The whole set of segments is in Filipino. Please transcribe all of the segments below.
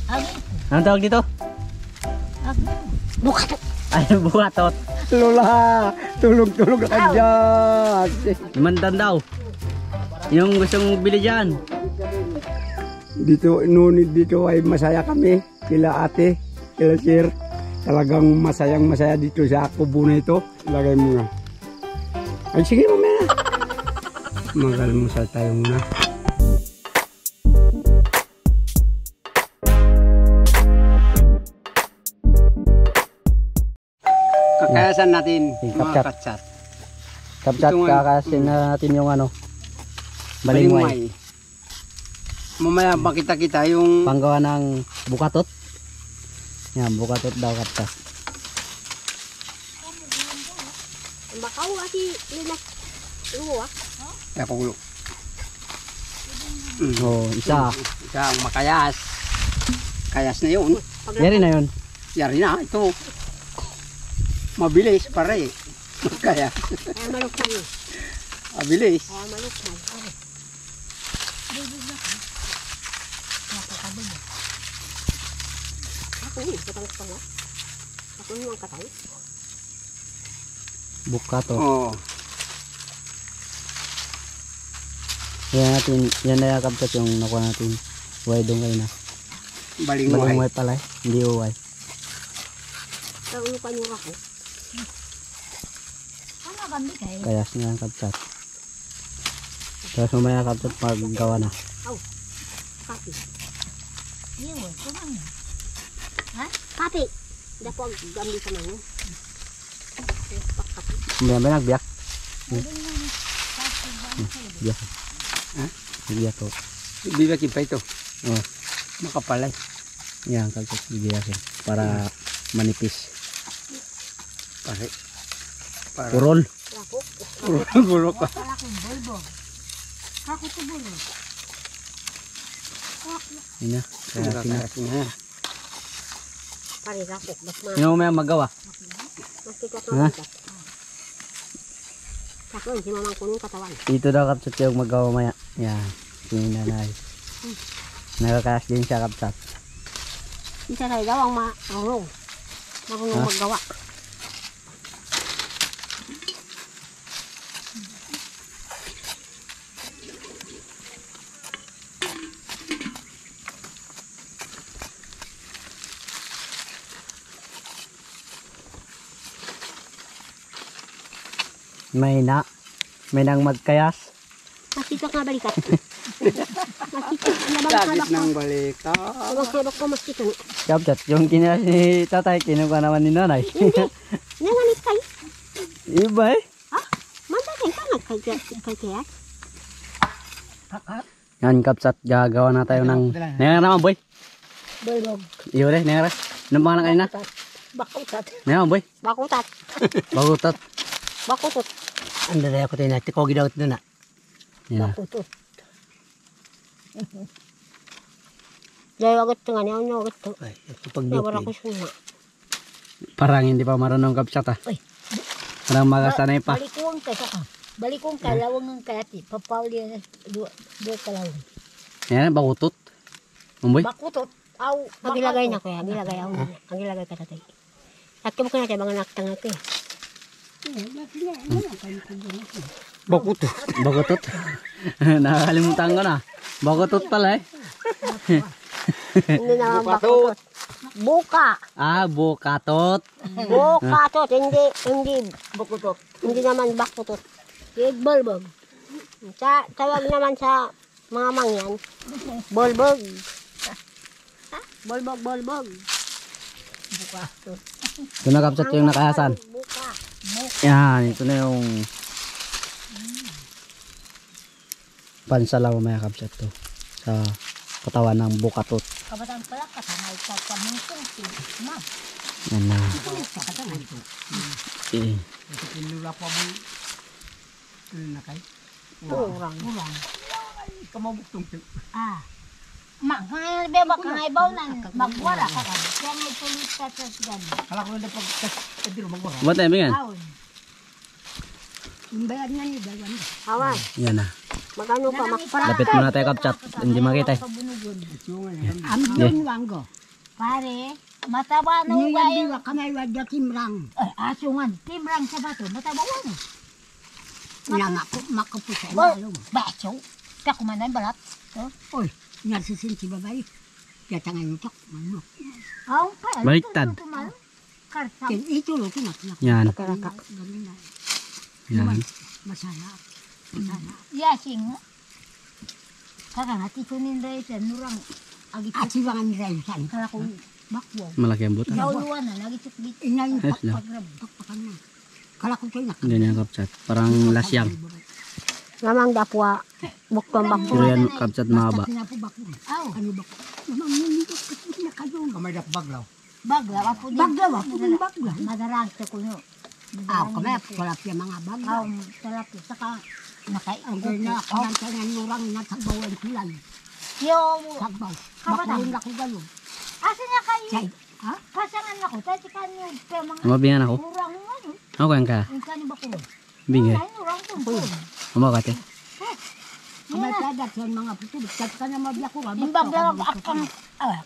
Anong tawag dito? Bukatot. Ay, bukatot. Lola, tulog-tulog ka dyan. Mandan daw. Yung gustong bili dyan. Dito, nunit dito ay masaya kami. Kila ate, kila sir. Talagang masayang-masaya dito sa kubo na ito. Lagay mo na. Ay, sige mamaya. Mag-almusal tayo muna. Kakayasan natin mga katsat. Kapsat, kakasin natin yung ano. Balingway. Mamaya pakita kita yung Panggawa ng bukatot. Yan, bukatot daw kapsat. Bakaw ati linak. Luwa. pagulo. Oh, isa. Isa ang makayas. Kayas na yun. Yari na yun. Yari na ito. Mabilis pare. Kaya. Kaya malukman yun. Mabilis. Kaya malukman. Ako yun, katang ko nga. Ako yun ang katang. Bukatot. Oo. Yan na yung kapsat yung nakuha natin. Uway doon kayo na. Balingway pala eh. Hindi uway. Kaya ulo pa nyo ako. Ano ba kayo? Kayas nga ang kapsat. Tapos mamaya kapsat paggawa na. Papi. Iyon, kumang. Ha? Papi. Dapo ang gambi sa mga. Mamaya ba nagbiyak? Biyak. Ha? Biyak ko. Bibakin pa ito. Oh. Makapalay. Yan kapsat bibiyakin. Para manipis. Pare. Purol. Gulo ka. Ako to bulo. Yun na. Kaya sina. Pare rapok. Sino mo may magawa? Ha? Ako yun, si mamang kunong katawan. Dito daw kapsat yung magawa maya. Yan. Sinanay. Nakakalas din siya kapsat. Isa tayo daw ang marunong. Marunong maggawa. May nang magkayas. Masito nga balikat. Masito. Lagit ng balikat. Masito ko masito. Kapsat, yung kinalas ni tatay, kinuha naman ni nanay. Nanganit kayo. Iba eh. Ha? Mandakin ka nga kaya. Yan kapsat, gagawa na tayo ng... Nengar naman boy. Balog. Iyo rin, nengar. Anong pangalan kanina? Bakutat. Nengar boy. Bakutat. Bagutot. Bakutot. Ando na ako tayo na, tikogi daw ito na. Yan na. Bakutot. Dahil agad ito nga niya, agad ito. Ay, ito Nawala pag-dupli. ko suna. Parang hindi pa marunong kapsat ah. Uy. Parang magasanay pa. Balikong ka saka. Balikong ka, lawang ng kati. Papauli na dua kalawang. Yan, bagutot. Umboy. Bakutot. Aw, Agilagay na kuya, agilagay ako. Agilagay ka tatay. Akim ko na tayo, mga naktang ako eh. Bakuto. Bagutot. Nakakalimutan ko na. Bagutot pala eh. Hindi naman bakutot. Buka. Ah, bukatot. Bukatot, hindi bakutot. Hindi naman bakutot. Balbog. Tawag naman sa mga mangyan. Bolbog. Bolbog. Bukatot. Ito na kapsat yung nakahasan. Buka. Yan, ito na yung pansalaw maya kapsat to. Sa katawan ng bukatot. Kabataan pala ka, sanay ka sa mungkong. Ma'am. Yan na. Pinula pa mo. Na kay. Kurang. Kamabuktong. Ah. Ma, kaya beba ka nga ibaw na magwala ka ka. Kaya nga itulit ka sa sigan. Kala ko na pag kadiro magwara. Ba't tayo bingan? Taon. Yung bayad nga ni Dawan. Awan, Yan na. magano pa makpara. Lapit muna tayo kapsat. Hindi makita eh. Pabunugon. Yung Amdon wanggo. Pare, mataba na Niyan ugay. diwa kamay wadya timrang. Asungan, timrang sa bato, mataba wala. Ina makupo sa Well, ilalo. baso. Kaya kumanan balat. Oy, narsisin si babay. Yatangan utak. Ano? Ang pa. Baliktad. Karsa. Ken ito lo tinak. Yan. Karaka. Yan. Masaya. Masaya. Yasing. Kakang hati kunin rin sa nurang. Agit. Asiwangan ni Rayo san. Kala ko bakwo. Malaki ang butas. Yauluan na, lagi tukbit. Ina yung Yes, lang. pakpakan na. Kala ko tayo nak. Hindi niya kapsat. Parang lasyang. Ngamang dapwa bukton Pero yan kapsat mahaba. Sinapo bako. Aw, Ano bako? Namang nito kasi na kayo. Kamay dak baglaw. bagla. Wapo din. Bagla wa pudin bagla. Madarag sa kuno. Aw, kami kulap yung mga bagla. Aw, sarap. Saka, Ang ganda kanang nurang natagbawan kulay. Yung, Sagbaw. Kabatang. Bakulong laki galo. asa na kayo? Chay. Ha? Pasangan ako. Tayo si kanyo. Pero mga Mabingan ako. murang ano. Ako yan ka. Yung kanyo ba kuno? Bingay. Ay, murang kuno. Umaw ka te. Kamay tadat yan mga puto. Kat ka na mablako. Yung bagla akang,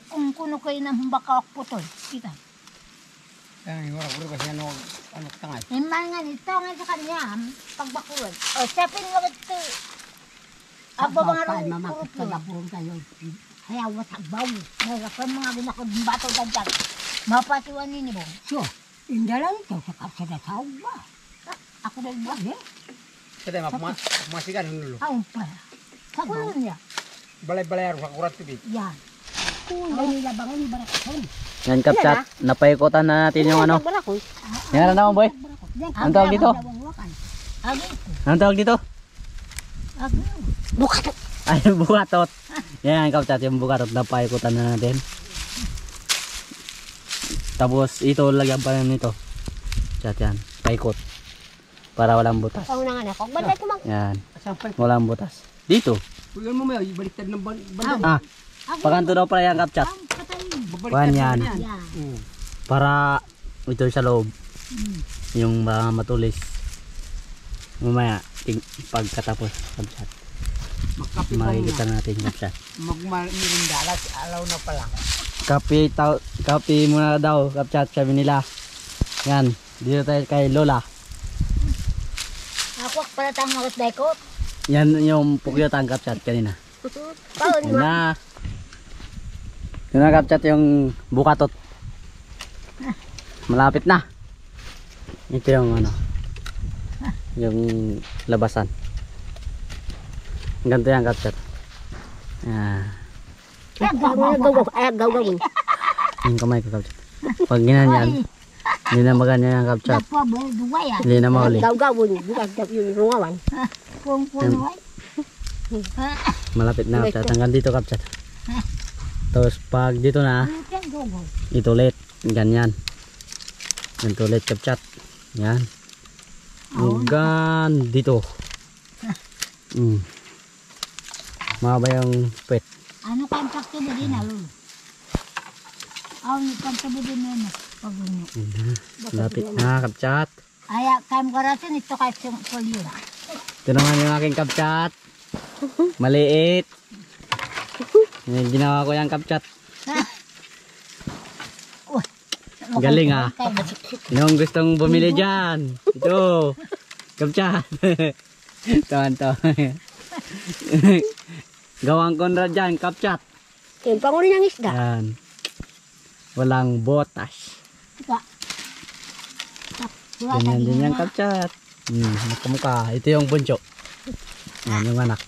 kung kuno kayo ng baka putol. Kita. Ay, wala ko kasi ano tangay. Yung mga nito nga sa kanya, pagbakulod. O, sepin nga ba ito? Aba mga Sagbaw pa. rin, Mamakit puro ka purong tayo. Hayaw, sagbaw. Nagapon mga binakod ng bato dagdag. Mapatiwan nini mo. So, hindi lang ito sa kapsadasaw ba? Ako na ba? Kada masigan nulo. Ang pa. Kulon niya. Balay-balay sa kurat tibit. Yan. Kulay nila bangan ni Barakson. Yan kapsat. Napaikutan na natin yung ano. Yan na naman boy. Ang tawag dito? Agi. Anong tawag dito? Agi. Bukatot. Ay, bukatot. Yan kapsat. Yung bukatot napaikutan na natin. Tapos ito lagyan pa rin nito. Chat yan. Paikot. Para walang butas. Ang nangan ako. Balay ko mag... Yan. Sampay. Walang butas. Dito. Kuyan mo may ibaliktad ng bandang. Ah. Pakanto daw pala yan kapsat. Kuhan yan. Yan. Para ito sa loob. Yung mga matulis. Mamaya. Pagkatapos kapsat. Magkape pa Makikita muna. natin kapsat. Magmirindalas. Alaw na pala. Kape muna daw kapsat sabi nila. Yan. Dito tayo kay Lola. Ako pala tang mga daikot. Yan yung pukyotang kapsat kanina. Yan na. Yun na kapsat yung bukatot. Malapit na. Ito yung ano. Yung labasan. Ganito yan kapsat. Yan. Gawin. Yung kamay ko kapsat. Pag ginanyan. Hindi na maganyan ang kapsat. Dapwa mo, duway ah. Hindi na mauli. Gawin. Bukas yung rungawan. Kung puno ay. Malapit na kapsat. Hanggang dito kapsat. Tapos pag dito na. Ito ulit. Ganyan. Ganito ulit kapsat. Yan. Hanggang dito. Mahaba yung pet. Ano kang sakto ba din alo? Ano kang sakto ba din na? Pagano. Malapit na kapsat. Aya kam karasin ito kay polio. Ito naman yung aking kapsat. Maliit. Yan, ginawa ko yung kapsat. Galing ah. Yung gustong bumili dyan. Ito. Kapsat. Tawan-tawan. Gawang Conrad dyan, kapsat. Yung panguli ng isda. Yan. Walang botas. Ganyan din yung kapsat. Mukha-mukha. Ito yung bunso. Yan yung anak.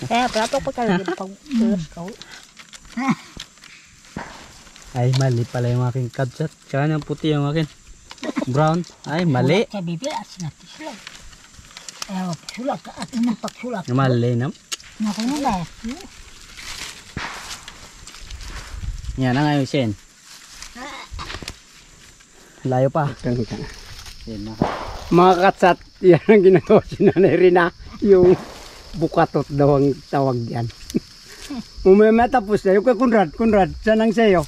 Kaya plato ko talaga pag ko. Ay, mali pala yung aking kapsat. Tsaka yung puti yung akin. Brown. Ay, mali. Sa bibi asin natin sila. Eh, pagsulat ka at nang pagsulat. Mali na. Naku na ba? Yan na nga yung sen. Layo pa. Kangita na. Yan na. Mga katsat, yan ang ginagawa si Nanay Rina. Yung bukatot daw ang tawag yan. Umeme tapos na yung kay Conrad, saan ang sayo?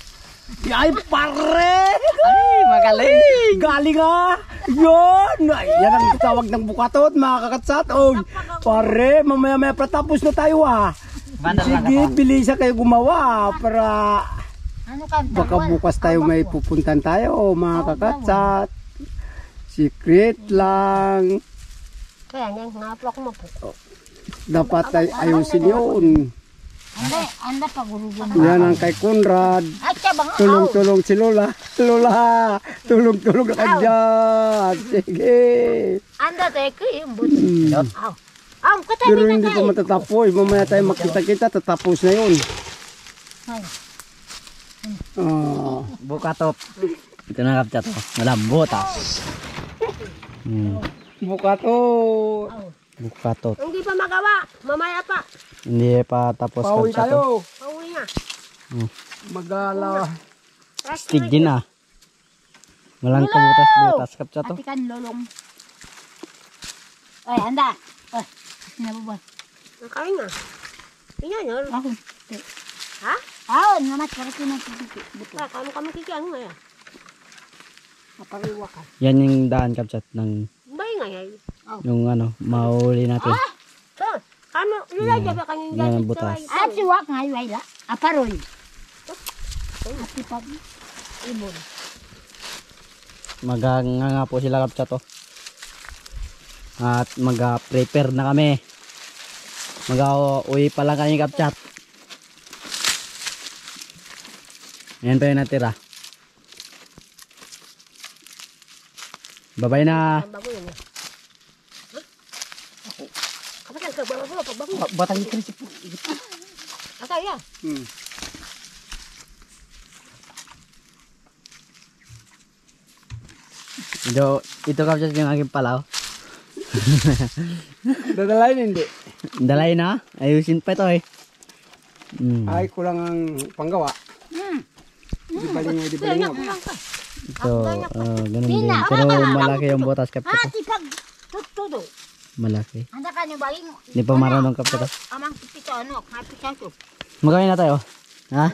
Ay, pare! Ay, magaling! Galing ah! Yun! Ay, yan ang tawag ng bukatot, mga kakatsat. Oy, pare, mamaya-maya patapos na tayo ah. Bandal lang Sige, ako. bilisa kayo gumawa para Ano ka? Baka bukas tayo may pupuntan tayo, mga kakatsat. Secret lang. Kaya nga, nga po ako mapo. Dapat ay ayusin yun. Anda pagurugan. Yan ang kay Conrad. At siya bang Tulong-tulong si Lola. Lola, tulong-tulong ka dyan. Sige. Anda tayo ko yung buto. Hmm. Ang katabi Pero na hindi pa tayo. matatapos. Mamaya tayo makita-kita, tatapos na yun. Ah, Bukatop. Ito na kapchat. Malambot ah. bukato. Bukatot. Hindi pa magawa. Mamaya pa. Hindi pa tapos Pauwi kapchat. tayo. Pauwi na. Magala. Stig din ah. Walang kabutas-butas kapchat to. Ati kan lolong. Ay, anda. Ay, nabubuhay. Nakain na. Tingnan nyo. Ako. Ha? Ah, namat para kinakikiki. Kamu kikiyang nga ya. Napariwa ka. Yan yung daan kapchat ng Bay nga yan. yung ano, mahuli natin. So, kamu, nilagyan ba kanyang Yan ang gadget butas. sa At siwak nga wala. Aparoy. Ati pag ibon. Maganga po sila kapchat to. At mag-prepare na kami. Mag-uwi pa lang kami kapchat. Yan pa yung natira. Babay na. bago yun eh. Kapag ka, pagbago. Batang ikris po. Aka, ya. Ito kapchat yung aking palaw. Dadalayin hindi. Dalay na. Ayusin pa ito eh. Ay, kulang ang panggawa. Di balingaw. Ito, ganun din. Pero malaki yung butas kapchat. Ati pag tutudo. Malaki. Anda ka nyo baling. Hindi pa marunong kapchat. Amang pipito ano, kapit to. Magawin na tayo. Ha?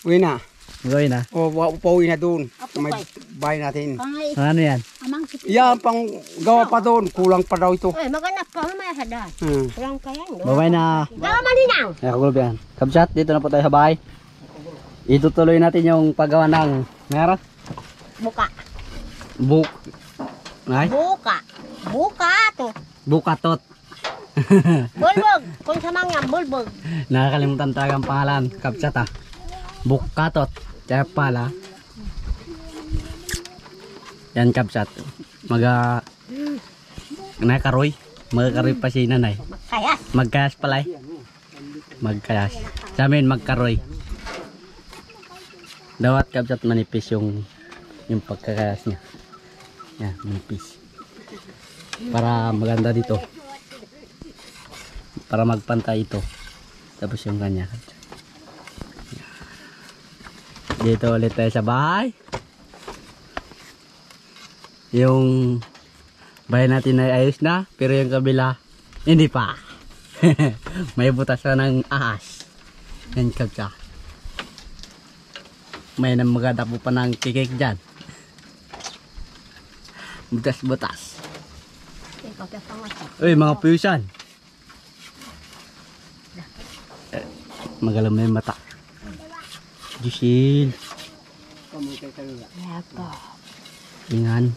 Uwi na. Magawin na. O, pauwi na doon. Apo, May bay. bahay natin. Kangay Ano yan? amang pipito. Yan, pang gawa pa doon. Kulang pa daw ito. Eh, maganda pa. Mamaya sa daan. Kurang kaya. Babay na. Nakamalinaw. Ay, kagulob yan. Kapchat, dito na po tayo sa bahay. Itutuloy natin yung paggawa ng meron? Buka. Buk. Ay? Buka. Buka to. Bukatot. Bulbog. Kung sa mga bulbog. Nakakalimutan talaga ang pangalan. Kapchat ah. Bukatot. Kaya pala. Yan kapchat. Nakaroy. Magkaroy pa si nanay. Kaya. Magkayas pala eh. Magkayas. Sa amin magkaroy. Dawat kapchat manipis yung pagkakayas niya. Yan, manipis. Para maganda dito. Para magpantay ito. Tapos yung kanya. Dito ulit tayo sa bahay. Yung bahay natin ay ayos na. Pero yung kabila, hindi pa. May butas na ng ahas. Yan kapsa. May namagada po pa ng kikik dyan. Butas-butas. Ikaw kaya pangat. Uy, mga puyusan. Magalam na yung mata. Jusil. Yapa. Ingan.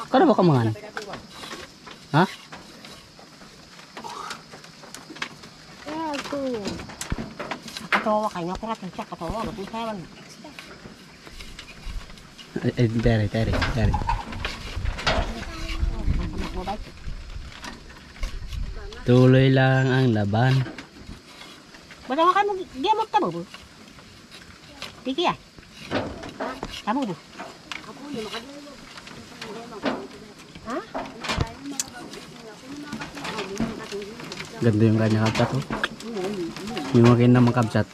Kano ba kamangan? Ha? Ako. Katawa kayo. Nakurat siya. Katawa. Magpuntawan. Teri. Tuloy lang ang laban. Basta mo kayo mag-gamot ka mo. Tiki ah. Kamu mo. Ha? Ganda yung kanya kapsat oh. Yung akin naman kapsat.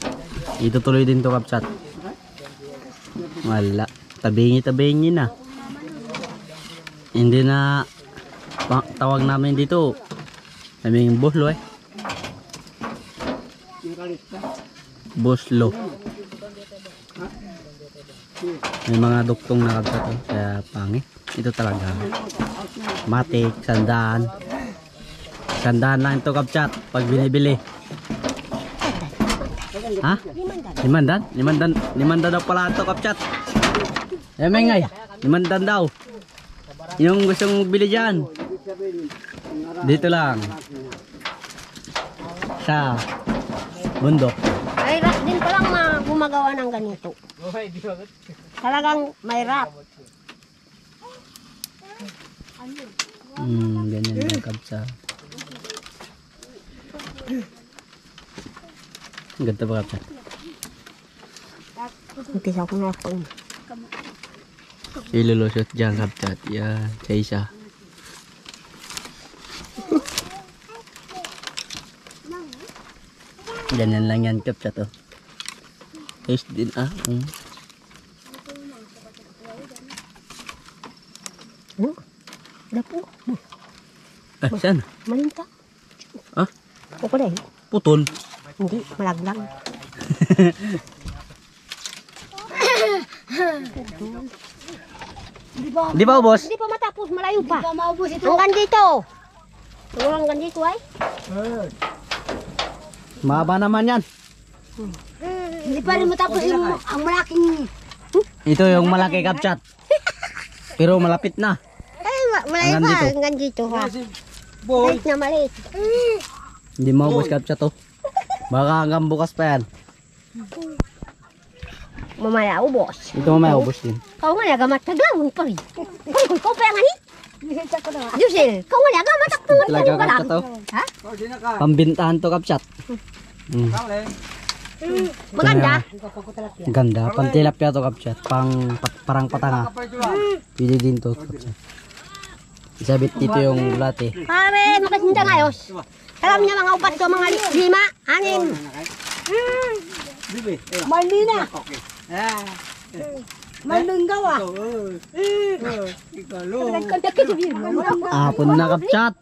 Itutuloy din to kapsat. Wala. Tabingi na. Hindi na tawag namin dito. Naming buslo eh. Buslo. May mga duktong na kapsat oh. Kaya pangit. Ito talaga. Matik, sandaan. Sandaan lang ito kapsat pag binibili. Ha? Limandan daw pala ito, kapchat. Eh, Mengay. Limandan daw. Yung gustong bili dyan. Dito lang. Sa bundok. May rap din palang gumagawa ng ganito. Talagang may rap. Ganyan lang kapchat. Ang ganda ba kapchat? Umpisa ko na ako. Ilulusot dyan kapchat. Yan, sa isa. Ganyan lang yan kapchat oh. Taste din Dapo. Saan? Malinta. Ah? Ako na eh. Putol. Hindi, malaglag. Di ba boss? Hindi pa matapos, malayo pa. Hindi pa maubos ito. Hanggang dito. Hanggang dito ay. Mahaba naman yan. Hindi pa rin matapos yung ang malaking... Ito yung malaki kapchat. Pero malapit na. Ay, malayo Hanggang pa. dito. Hanggang dito ha. Maliit na maliit. Hindi maubos kapchat oh. Baka hanggang bukas pa yan. Mamaya ubos. Ito mamaya ubos din. Kau nga nagamat taglawon pa rin. Kau pa nga ni? Jusel, kau nga nagamat taglawon Talaga kapchat oh. Ha? Pambintahan to kapchat. Maganda. Ganda. Pantilapia to kapchat. Parang patanga. Pwede din to kapchat. Isabit dito yung bulate. Kami, makasinda ngayos. Alam niya mga upat ko, mga 5, 6. Mali na. Malunggaw ah. Apon na kapchat.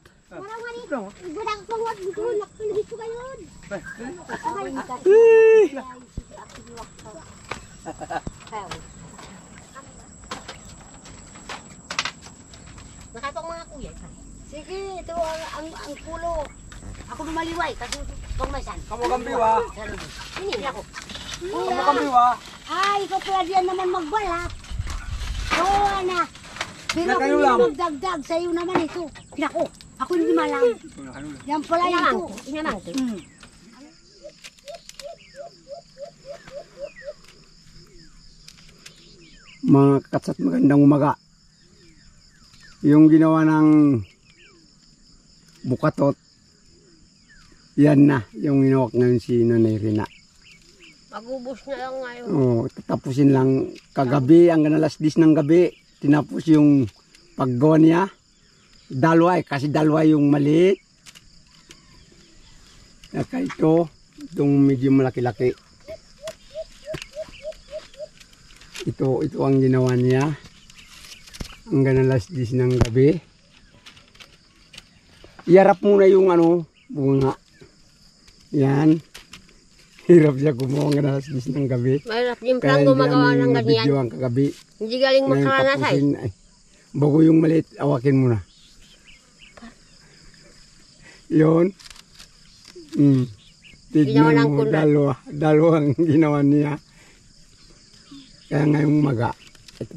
Nakatong mga kuya. Sige, ito ang kulo. Ako lumaliway kasi pangmaysan. Kamu kambiwa. Hindi ako. Kamu kambiwa. Ay, ikaw pala diyan naman magbalat. Oo, na. Pero ako Nakayo hindi lang. magdagdag. Sa'yo naman ito. Pinako. Ako hindi malang. Yan pala ito. Inamang to. Mga katsat, magandang umaga. Yung ginawa ng bukatot, yan na yung ginawak ngayon si Nanay Rina. Magubos na lang ngayon. Oh, tatapusin lang kagabi, hanggang alas 10 ng gabi. Tinapos yung paggawa niya. Dalawa kasi dalawa yung maliit. Saka itong medyo malaki-laki. Ito ang ginawa niya. Hanggang alas 10 ng gabi. Iharap muna yung bunga. Yan. Hirap siya gumawa hanggang alas 10 ng gabi. Mahirap din plang gumagawa ng ganyan. Video ang kagabi. Hindi galing Ngayon makaranasay. tapusin, ay, bago yung maliit, awakin mo na. Yun. Ginawa Tignan ng mo, kunat. dalawang ginawa niya. Kaya ngayong maga, ito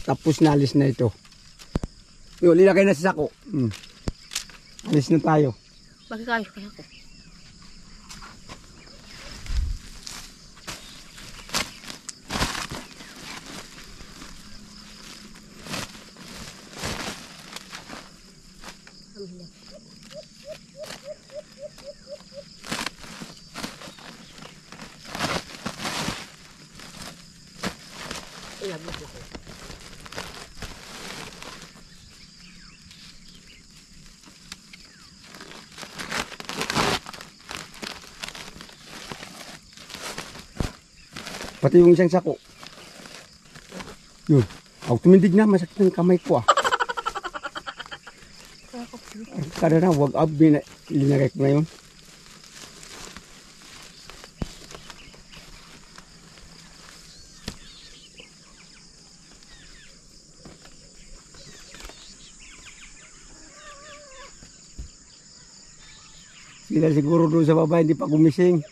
tapos na, alis na ito. Yun, lilagay na sa sako. Alis na tayo. Bakit kayo kaya ko? Pati yung isang sako. Yun. Ako tumindig na, masakit ng kamay ko Kada na, wag linagay ko na yun. Sila siguro doon sa baba, hindi pa gumising.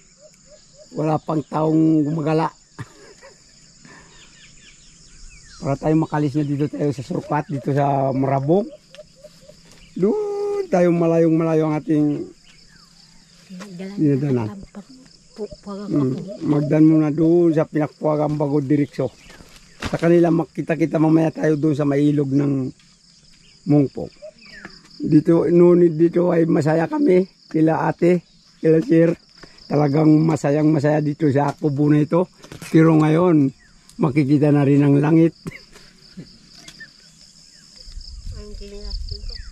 Wala pang taong gumagala. Para tayo makalis na dito tayo sa Surkat, dito sa Marabong. Doon tayo malayong-malayo ang ating dinadanan. Magdan muna doon sa pinakpuagang bago direksyo. Sa kanila makita-kita mamaya tayo doon sa mailog ng Mungpong. Dito ay masaya kami, kila ate, kila sir. Talagang masayang-masaya dito sa kubo na ito. Pero ngayon, makikita na rin ang langit.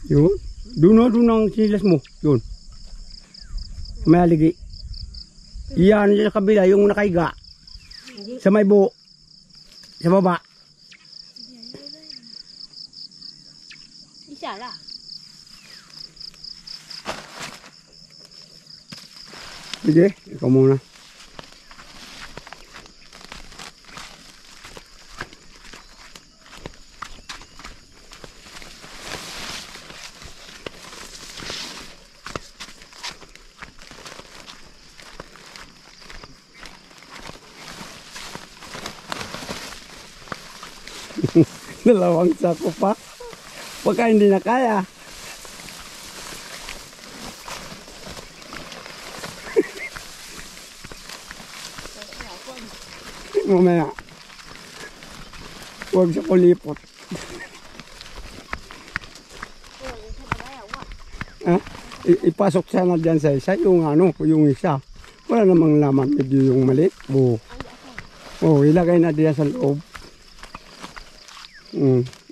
Yun. Doon ang sinilas mo. Yun. May haligi. Iyan sa kabila, yung nakaiga. Sa may buo. Sa baba. Isa lang. Sige, ikaw muna. Dalawang sako pa. Baka hindi na kaya. Mamaya. Huwag sa kulipot. Ipasok sana dyan sa isa. Yung yung isa. Wala namang laman. Medyo yung maliit. Ilagay na diyan sa loob.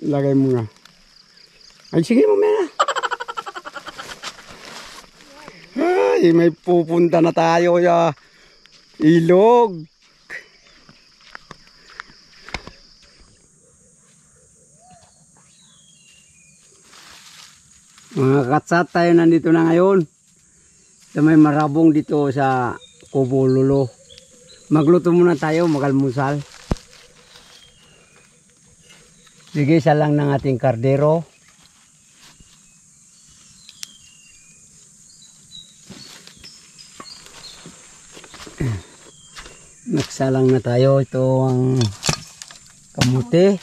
Ilagay mo na. Ay, sige mamaya. Ay, may pupunta na tayo sa ilog. Mga katsat, tayo nandito na ngayon sa may Marabong dito sa Kubo Lolo. Magluto muna tayo, magalmusal. Ligisa lang ng ating kardero. Nagsalang na tayo. Ito ang kamuti.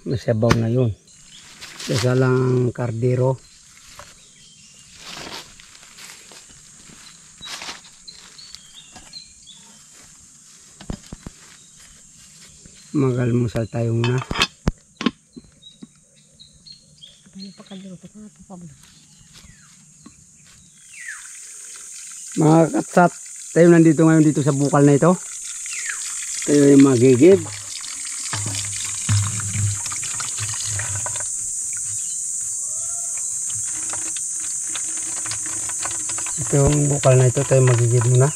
Masabaw na yun. Isa lang ang kardero. Magalmusal tayo muna. Mga katsat, tayo nandito ngayon dito sa bukal na ito. Tayo ay magigib. Itong bukal na ito tayo magigib muna.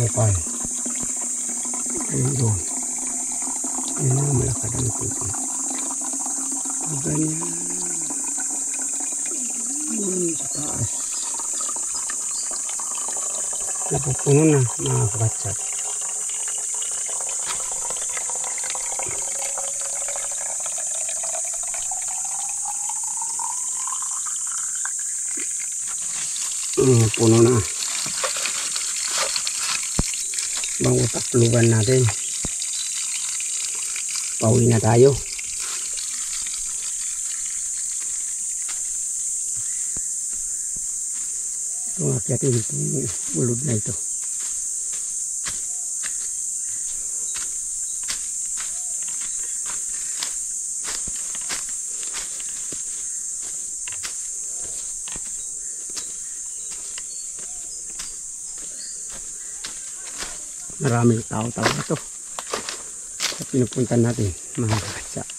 bukal. Ayun doon. Ayun na, malakad ang tubig. O ganyan. Ayun sa taas. Napupuno na mga kabatsat. Puno na. Bago takluban natin. Pauwi na tayo. Itong akyatin itong ulod na ito. Maraming tao-tao ito sa pinupuntan natin mga katsa.